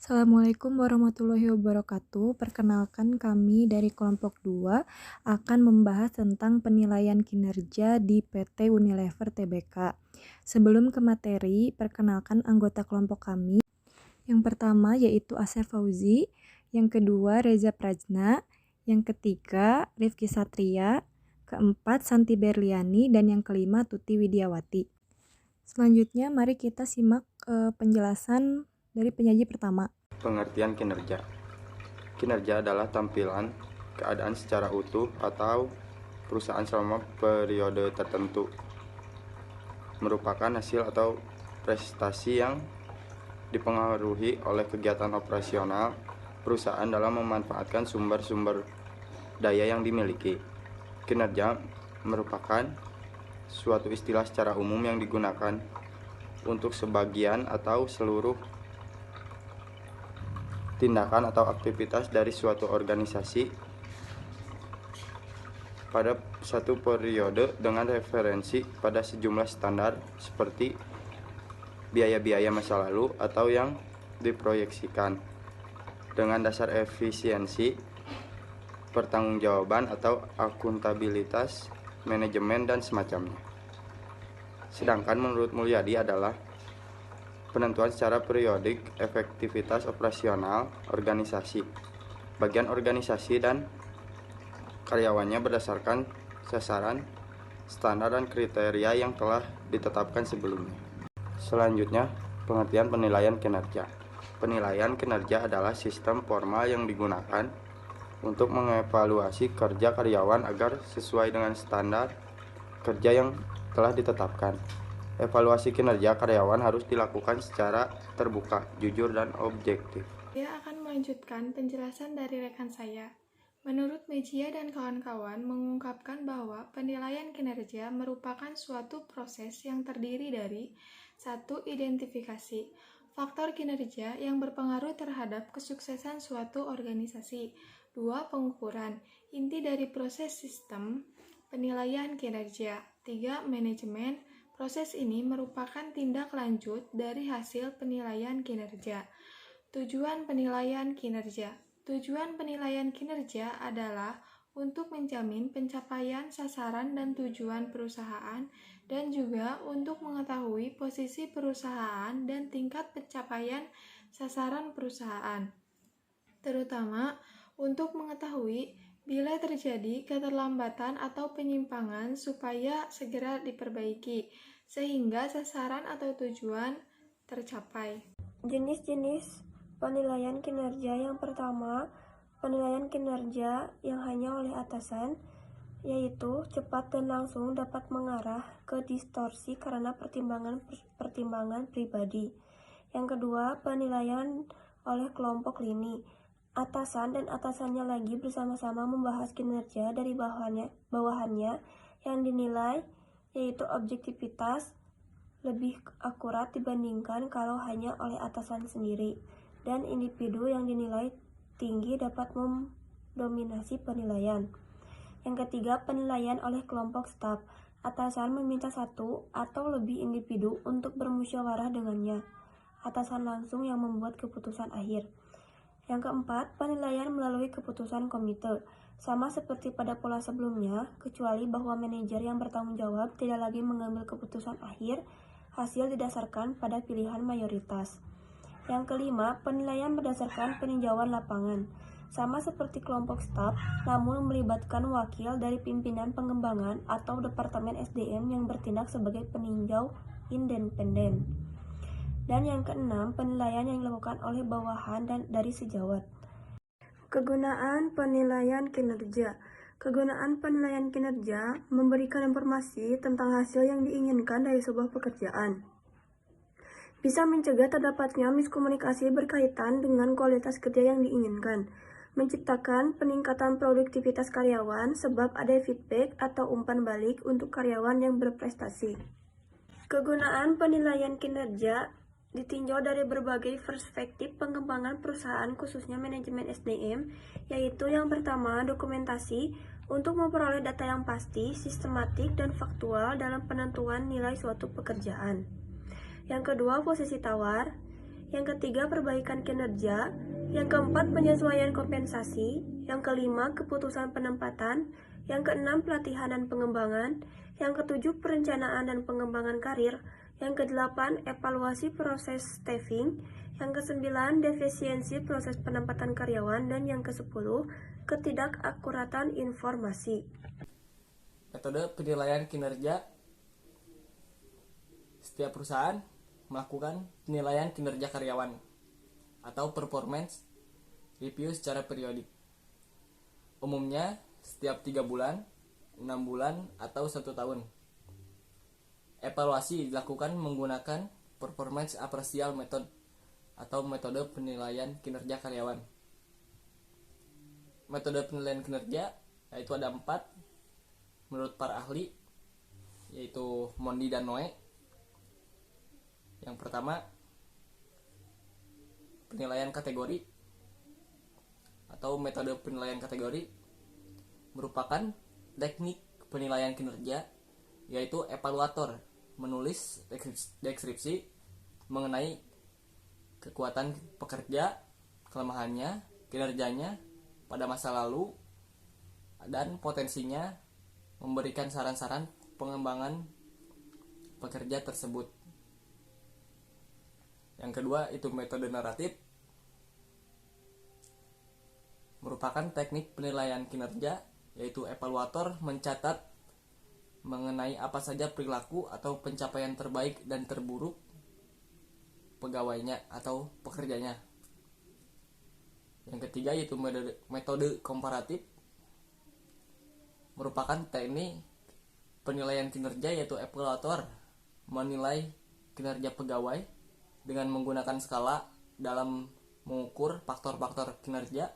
Assalamualaikum warahmatullahi wabarakatuh. Perkenalkan kami dari kelompok 2 akan membahas tentang penilaian kinerja di PT Unilever Tbk. Sebelum ke materi, perkenalkan anggota kelompok kami. Yang pertama yaitu Asef Fauzi, yang kedua Reza Prajna, yang ketiga Rifki Satria, keempat Santi Berliani, dan yang kelima Tuti Widiawati. Selanjutnya mari kita simak penjelasan dari penyaji pertama. Pengertian kinerja. Kinerja adalah tampilan keadaan secara utuh atau perusahaan selama periode tertentu. Merupakan hasil atau prestasi yang dipengaruhi oleh kegiatan operasional perusahaan dalam memanfaatkan sumber-sumber daya yang dimiliki. Kinerja merupakan suatu istilah secara umum yang digunakan untuk sebagian atau seluruh tindakan atau aktivitas dari suatu organisasi pada satu periode dengan referensi pada sejumlah standar seperti biaya-biaya masa lalu atau yang diproyeksikan dengan dasar efisiensi, pertanggungjawaban atau akuntabilitas, manajemen, dan semacamnya. Sedangkan menurut Mulyadi adalah penentuan secara periodik efektivitas operasional organisasi. Bagian organisasi dan karyawannya berdasarkan sasaran, standar, dan kriteria yang telah ditetapkan sebelumnya. Selanjutnya, pengertian penilaian kinerja. Penilaian kinerja adalah sistem formal yang digunakan untuk mengevaluasi kerja karyawan agar sesuai dengan standar kerja yang telah ditetapkan. Evaluasi kinerja karyawan harus dilakukan secara terbuka, jujur, dan objektif. Saya akan melanjutkan penjelasan dari rekan saya. Menurut Mejia dan kawan-kawan mengungkapkan bahwa penilaian kinerja merupakan suatu proses yang terdiri dari 1. Identifikasi faktor kinerja yang berpengaruh terhadap kesuksesan suatu organisasi. 2. Pengukuran inti dari proses sistem penilaian kinerja. 3. Manajemen. Proses ini merupakan tindak lanjut dari hasil penilaian kinerja. Tujuan penilaian kinerja. Tujuan penilaian kinerja adalah untuk menjamin pencapaian sasaran dan tujuan perusahaan dan juga untuk mengetahui posisi perusahaan dan tingkat pencapaian sasaran perusahaan. Terutama untuk mengetahui bila terjadi keterlambatan atau penyimpangan supaya segera diperbaiki sehingga sasaran atau tujuan tercapai. Jenis-jenis penilaian kinerja. Yang pertama, penilaian kinerja yang hanya oleh atasan, yaitu cepat dan langsung dapat mengarah ke distorsi karena pertimbangan pribadi. Yang kedua, penilaian oleh kelompok lini. Atasan dan atasannya lagi bersama-sama membahas kinerja dari bawahannya yang dinilai yaitu objektivitas lebih akurat dibandingkan kalau hanya oleh atasan sendiri, dan individu yang dinilai tinggi dapat mendominasi penilaian. Yang ketiga, penilaian oleh kelompok staf. Atasan meminta satu atau lebih individu untuk bermusyawarah dengannya. Atasan langsung yang membuat keputusan akhir. Yang keempat, penilaian melalui keputusan komite. Sama seperti pada pola sebelumnya, kecuali bahwa manajer yang bertanggung jawab tidak lagi mengambil keputusan akhir, hasil didasarkan pada pilihan mayoritas. Yang kelima, penilaian berdasarkan peninjauan lapangan. Sama seperti kelompok staf, namun melibatkan wakil dari pimpinan pengembangan atau Departemen SDM yang bertindak sebagai peninjau independen. Dan yang keenam, penilaian yang dilakukan oleh bawahan dan dari sejawat. Kegunaan penilaian kinerja. Kegunaan penilaian kinerja memberikan informasi tentang hasil yang diinginkan dari sebuah pekerjaan. Bisa mencegah terdapatnya miskomunikasi berkaitan dengan kualitas kerja yang diinginkan. Menciptakan peningkatan produktivitas karyawan sebab ada feedback atau umpan balik untuk karyawan yang berprestasi. Kegunaan penilaian kinerja ditinjau dari berbagai perspektif pengembangan perusahaan khususnya manajemen SDM, yaitu yang pertama dokumentasi untuk memperoleh data yang pasti, sistematik, dan faktual dalam penentuan nilai suatu pekerjaan. Yang kedua posisi tawar, Yang ketiga, perbaikan kinerja. Yang keempat, penyesuaian kompensasi. Yang kelima, keputusan penempatan. Yang keenam, pelatihan dan pengembangan. Yang ketujuh, perencanaan dan pengembangan karir. Yang kedelapan, evaluasi proses staffing. Yang kesembilan, defisiensi proses penempatan karyawan. Dan yang kesepuluh, ketidakakuratan informasi. Metode penilaian kinerja. Setiap perusahaan melakukan penilaian kinerja karyawan atau performance review secara periodik. Umumnya setiap 3 bulan, 6 bulan, atau 1 tahun. Evaluasi dilakukan menggunakan performance appraisal method atau metode penilaian kinerja karyawan. Metode penilaian kinerja yaitu ada 4 menurut para ahli, yaitu Mondi dan Noe. Yang pertama, penilaian kategori atau metode penilaian kategori merupakan teknik penilaian kinerja, yaitu evaluator menulis deskripsi mengenai kekuatan pekerja, kelemahannya, kinerjanya pada masa lalu, dan potensinya memberikan saran-saran pengembangan pekerja tersebut. Yang kedua itu metode naratif, merupakan teknik penilaian kinerja, yaitu evaluator mencatat mengenai apa saja perilaku atau pencapaian terbaik dan terburuk pegawainya atau pekerjanya. Yang ketiga yaitu metode komparatif, merupakan teknik penilaian kinerja, yaitu evaluator menilai kinerja pegawai dengan menggunakan skala dalam mengukur faktor-faktor kinerja.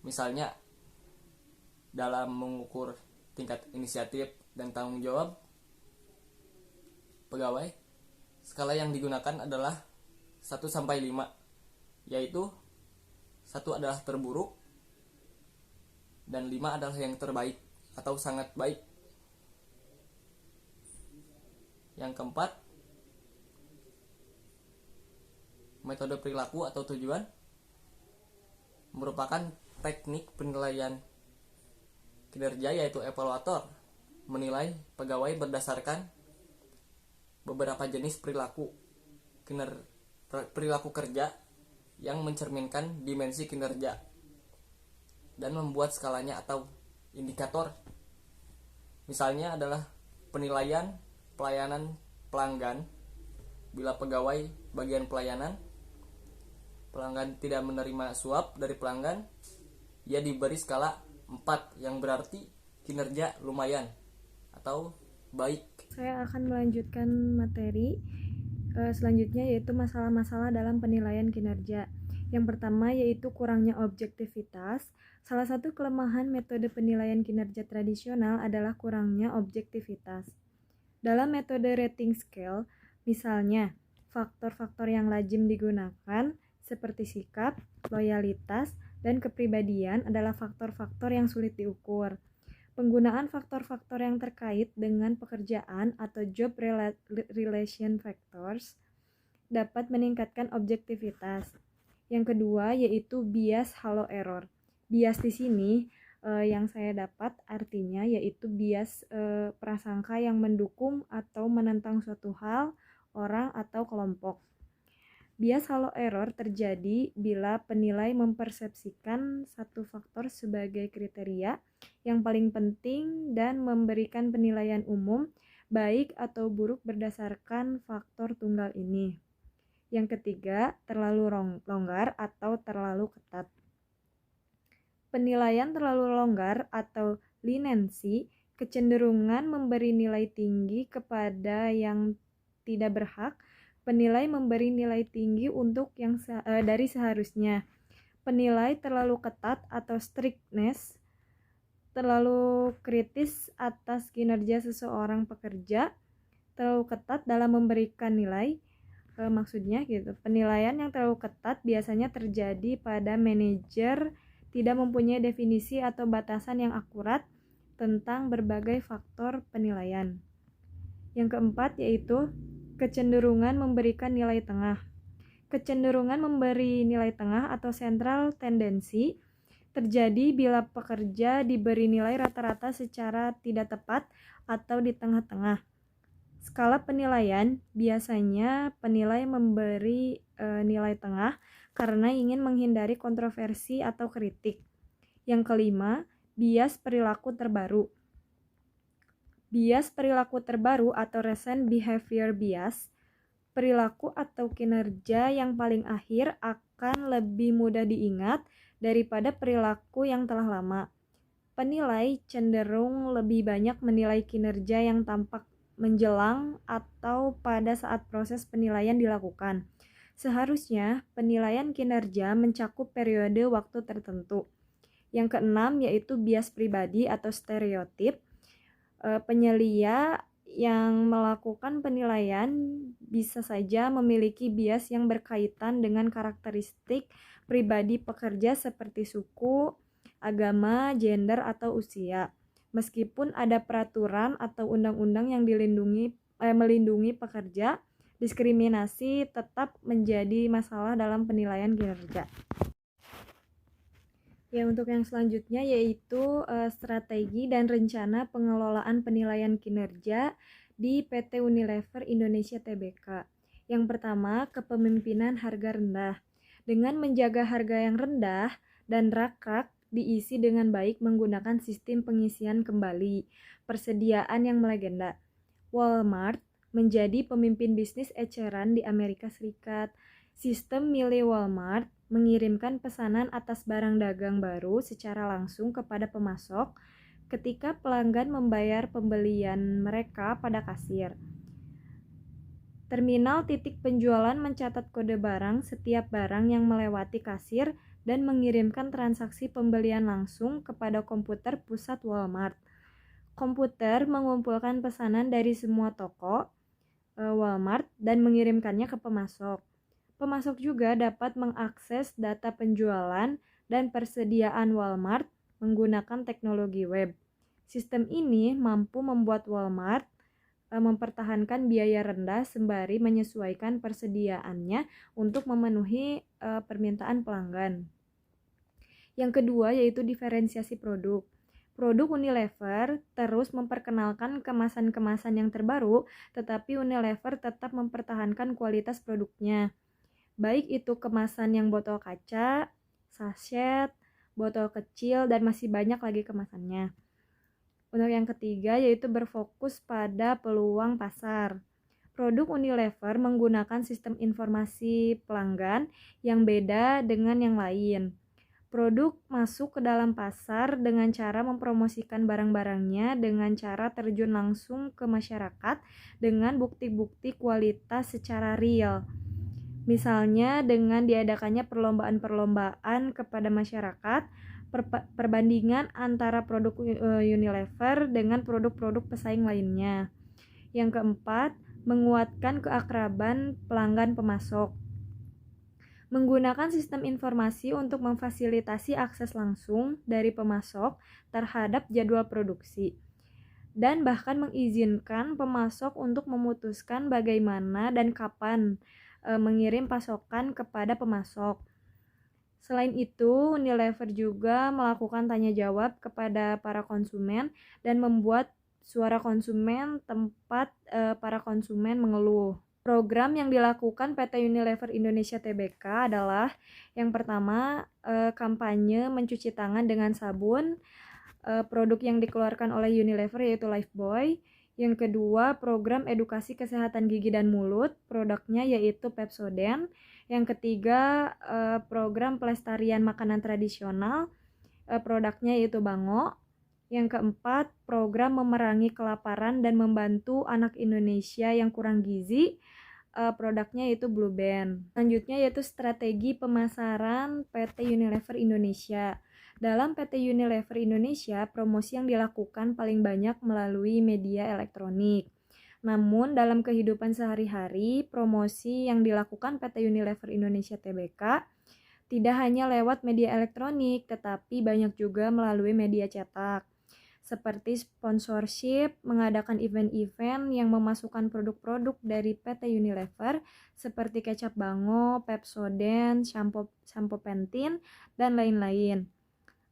Misalnya dalam mengukur tingkat inisiatif dan tanggung jawab pegawai, skala yang digunakan adalah 1-5, yaitu 1 adalah terburuk dan 5 adalah yang terbaik atau sangat baik. Yang keempat, metode perilaku atau tujuan, merupakan teknik penilaian kinerja, yaitu evaluator menilai pegawai berdasarkan beberapa jenis perilaku kerja yang mencerminkan dimensi kinerja dan membuat skalanya atau indikator. Misalnya adalah penilaian pelayanan pelanggan. Bila pegawai bagian pelanggan tidak menerima suap dari pelanggan, ia diberi skala 4, yang berarti kinerja lumayan atau baik. Saya akan melanjutkan materi selanjutnya, yaitu masalah-masalah dalam penilaian kinerja. Yang pertama yaitu kurangnya objektivitas. Salah satu kelemahan metode penilaian kinerja tradisional adalah kurangnya objektivitas. Dalam metode rating scale, misalnya faktor-faktor yang lazim digunakan seperti sikap, loyalitas, dan kepribadian adalah faktor-faktor yang sulit diukur. Penggunaan faktor-faktor yang terkait dengan pekerjaan atau job relation factors dapat meningkatkan objektivitas. Yang kedua yaitu bias halo error. Bias di sini yang saya dapat artinya yaitu bias prasangka yang mendukung atau menentang suatu hal, orang, atau kelompok. Bias halo error terjadi bila penilai mempersepsikan satu faktor sebagai kriteria yang paling penting dan memberikan penilaian umum, baik atau buruk berdasarkan faktor tunggal ini. Yang ketiga, terlalu longgar atau terlalu ketat. Penilaian terlalu longgar atau leniency kecenderungan memberi nilai tinggi kepada yang tidak berhak. Penilai memberi nilai tinggi untuk yang dari seharusnya. Penilai terlalu ketat atau strictness terlalu kritis atas kinerja seseorang pekerja. Terlalu ketat dalam memberikan nilai. Maksudnya gitu. Penilaian yang terlalu ketat biasanya terjadi pada manajer tidak mempunyai definisi atau batasan yang akurat tentang berbagai faktor penilaian. Yang keempat yaitu kecenderungan memberikan nilai tengah. Kecenderungan memberi nilai tengah atau central tendency terjadi bila pekerja diberi nilai rata-rata secara tidak tepat atau di tengah-tengah. Skala penilaian biasanya penilai memberi nilai tengah karena ingin menghindari kontroversi atau kritik. Yang kelima, bias perilaku terbaru. Bias perilaku terbaru atau recent behavior bias, perilaku atau kinerja yang paling akhir akan lebih mudah diingat daripada perilaku yang telah lama. Penilai cenderung lebih banyak menilai kinerja yang tampak menjelang atau pada saat proses penilaian dilakukan. Seharusnya penilaian kinerja mencakup periode waktu tertentu. Yang keenam yaitu bias pribadi atau stereotip. Penyelia yang melakukan penilaian bisa saja memiliki bias yang berkaitan dengan karakteristik pribadi pekerja seperti suku, agama, gender, atau usia. Meskipun ada peraturan atau undang-undang yang melindungi pekerja, diskriminasi tetap menjadi masalah dalam penilaian kinerja. Ya, untuk yang selanjutnya yaitu strategi dan rencana pengelolaan penilaian kinerja di PT Unilever Indonesia Tbk. Yang pertama, kepemimpinan harga rendah. Dengan menjaga harga yang rendah dan rak-rak diisi dengan baik menggunakan sistem pengisian kembali, persediaan yang melegenda. Walmart menjadi pemimpin bisnis eceran di Amerika Serikat. Sistem milik Walmart mengirimkan pesanan atas barang dagang baru secara langsung kepada pemasok ketika pelanggan membayar pembelian mereka pada kasir. Terminal titik penjualan mencatat kode barang setiap barang yang melewati kasir dan mengirimkan transaksi pembelian langsung kepada komputer pusat Walmart. Komputer mengumpulkan pesanan dari semua toko Walmart dan mengirimkannya ke pemasok. Pemasok juga dapat mengakses data penjualan dan persediaan Walmart menggunakan teknologi web. Sistem ini mampu membuat Walmart mempertahankan biaya rendah sembari menyesuaikan persediaannya untuk memenuhi permintaan pelanggan. Yang kedua yaitu diferensiasi produk. Produk Unilever terus memperkenalkan kemasan-kemasan yang terbaru, tetapi Unilever tetap mempertahankan kualitas produknya. Baik itu kemasan yang botol kaca, sachet, botol kecil, dan masih banyak lagi kemasannya. Untuk yang ketiga yaitu berfokus pada peluang pasar. Produk Unilever menggunakan sistem informasi pelanggan yang beda dengan yang lain. Produk masuk ke dalam pasar dengan cara mempromosikan barang-barangnya dengan cara terjun langsung ke masyarakat dengan bukti-bukti kualitas secara real. Misalnya dengan diadakannya perlombaan-perlombaan kepada masyarakat, perbandingan antara produk Unilever dengan produk-produk pesaing lainnya. Yang keempat, menguatkan keakraban pelanggan pemasok. Menggunakan sistem informasi untuk memfasilitasi akses langsung dari pemasok terhadap jadwal produksi. Dan bahkan mengizinkan pemasok untuk memutuskan bagaimana dan kapan mengirim pasokan kepada pemasok. Selain itu, Unilever juga melakukan tanya jawab kepada para konsumen dan membuat suara konsumen tempat para konsumen mengeluh. Program yang dilakukan PT Unilever Indonesia Tbk adalah yang pertama, kampanye mencuci tangan dengan sabun. Produk yang dikeluarkan oleh Unilever yaitu Lifebuoy. Yang kedua, program edukasi kesehatan gigi dan mulut, produknya yaitu Pepsodent. Yang ketiga, program pelestarian makanan tradisional, produknya yaitu Bango. Yang keempat, program memerangi kelaparan dan membantu anak Indonesia yang kurang gizi, produknya yaitu Blue Band. Selanjutnya yaitu strategi pemasaran PT Unilever Indonesia. Dalam PT Unilever Indonesia, promosi yang dilakukan paling banyak melalui media elektronik. Namun, dalam kehidupan sehari-hari, promosi yang dilakukan PT Unilever Indonesia Tbk tidak hanya lewat media elektronik, tetapi banyak juga melalui media cetak. seperti sponsorship, mengadakan event-event yang memasukkan produk-produk dari PT Unilever seperti kecap Bango, Pepsodent, sampo Pantene, dan lain-lain.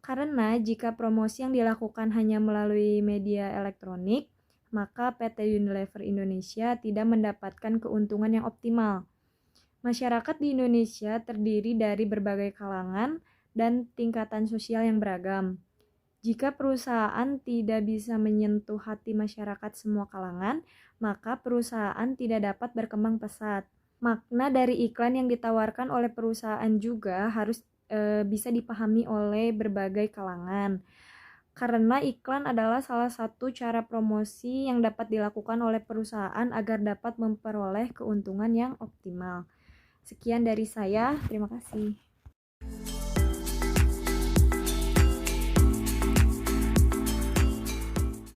Karena jika promosi yang dilakukan hanya melalui media elektronik, maka PT Unilever Indonesia tidak mendapatkan keuntungan yang optimal. Masyarakat di Indonesia terdiri dari berbagai kalangan dan tingkatan sosial yang beragam. Jika perusahaan tidak bisa menyentuh hati masyarakat semua kalangan, maka perusahaan tidak dapat berkembang pesat. Makna dari iklan yang ditawarkan oleh perusahaan juga harus bisa dipahami oleh berbagai kalangan. Karena iklan adalah salah satu cara promosi yang dapat dilakukan oleh perusahaan agar dapat memperoleh keuntungan yang optimal. Sekian dari saya, terima kasih.